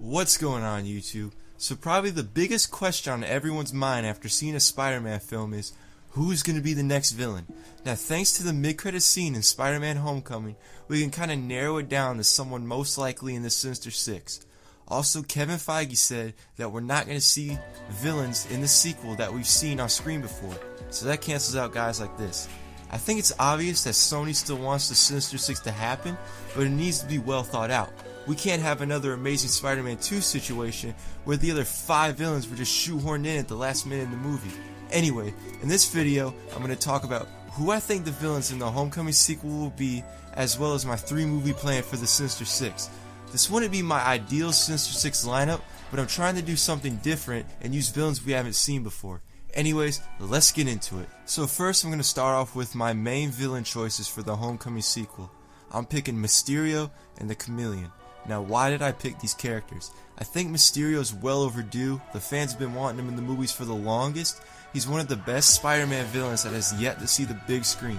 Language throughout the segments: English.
What's going on, YouTube? So probably the biggest question on everyone's mind after seeing a Spider-Man film is, who's going to be the next villain? Now, thanks to the mid-credit scene in Spider-Man Homecoming, we can kind of narrow it down to someone most likely in the Sinister Six. Also, Kevin Feige said that we're not going to see villains in the sequel that we've seen on screen before, so that cancels out guys like this. I think it's obvious that Sony still wants the Sinister Six to happen, but it needs to be well thought out. We can't have another Amazing Spider-Man 2 situation where the other 5 villains were just shoehorned in at the last minute in the movie. Anyway, in this video, I'm going to talk about who I think the villains in the Homecoming sequel will be, as well as my 3-movie plan for the Sinister Six. This wouldn't be my ideal Sinister Six lineup, but I'm trying to do something different and use villains we haven't seen before. Anyways, let's get into it. So first I'm going to start off with my main villain choices for the Homecoming sequel. I'm picking Mysterio and the Chameleon. Now, why did I pick these characters? I think Mysterio is well overdue. The fans have been wanting him in the movies for the longest. He's one of the best Spider-Man villains that has yet to see the big screen.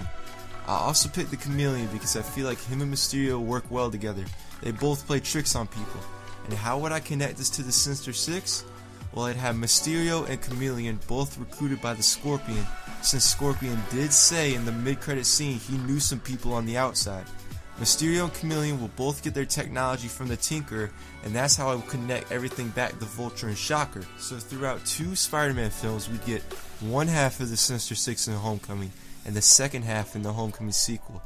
I also picked the Chameleon because I feel like him and Mysterio work well together. They both play tricks on people. And how would I connect this to the Sinister Six? Well, I'd have Mysterio and Chameleon both recruited by the Scorpion, since Scorpion did say in the mid-credit scene he knew some people on the outside. Mysterio and Chameleon will both get their technology from the Tinkerer, and that's how I will connect everything back to Vulture and Shocker. So throughout 2 Spider-Man films, we get one half of the Sinister Six in Homecoming, and the second half in the Homecoming sequel.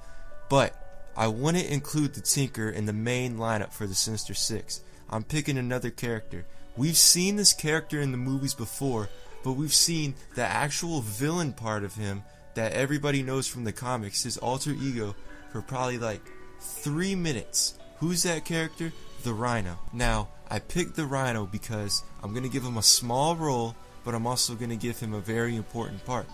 But I wouldn't include the Tinkerer in the main lineup for the Sinister Six. I'm picking another character. We've seen this character in the movies before, but we've seen the actual villain part of him that everybody knows from the comics, his alter ego, for probably like 3 minutes. Who's that character? The Rhino. Now, I picked the Rhino because I'm going to give him a small role, but I'm also going to give him a very important part.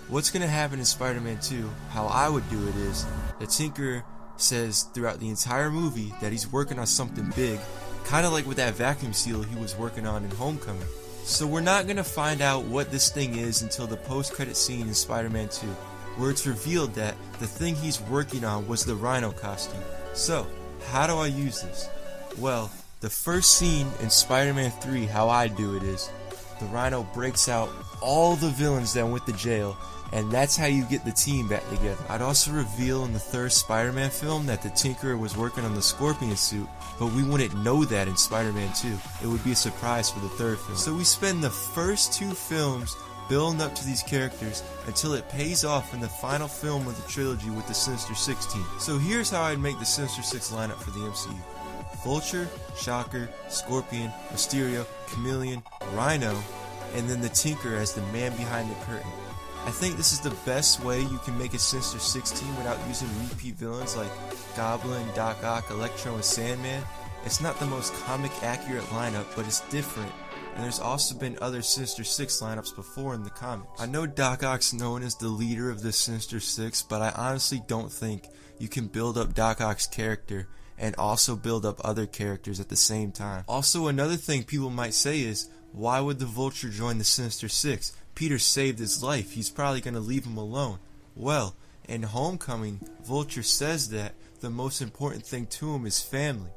What's going to happen in Spider-Man 2, how I would do it is, the Tinkerer says throughout the entire movie that he's working on something big, kind of like with that vacuum seal he was working on in Homecoming. So we're not going to find out what this thing is until the post-credit scene in Spider-Man 2. Where it's revealed that the thing he's working on was the Rhino costume. So, how do I use this? Well, the first scene in Spider-Man 3, how I do it is, the Rhino breaks out all the villains that went to jail, and that's how you get the team back together. I'd also reveal in the 3rd Spider-Man film that the Tinkerer was working on the Scorpion suit, but we wouldn't know that in Spider-Man 2. It would be a surprise for the 3rd film. So we spend the first 2 films building up to these characters until it pays off in the final film of the trilogy with the Sinister Six team. So here's how I'd make the Sinister Six lineup for the MCU. Vulture, Shocker, Scorpion, Mysterio, Chameleon, Rhino, and then the Tinkerer as the man behind the curtain. I think this is the best way you can make a Sinister Six team without using repeat villains like Goblin, Doc Ock, Electro, and Sandman. It's not the most comic accurate lineup, but it's different. And there's also been other Sinister Six lineups before in the comics. I know Doc Ock's known as the leader of the Sinister Six, but I honestly don't think you can build up Doc Ock's character and also build up other characters at the same time. Also, another thing people might say is, why would the Vulture join the Sinister Six? Peter saved his life, he's probably going to leave him alone. Well, in Homecoming, Vulture says that the most important thing to him is family.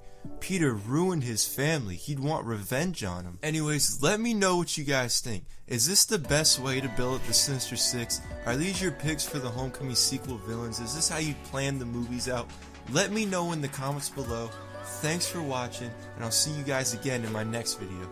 Peter ruined his family. He'd want revenge on him. Anyways, let me know what you guys think. Is this the best way to build up the Sinister Six? Are these your picks for the Homecoming sequel villains? Is this how you plan the movies out? Let me know in the comments below. Thanks for watching, and I'll see you guys again in my next video.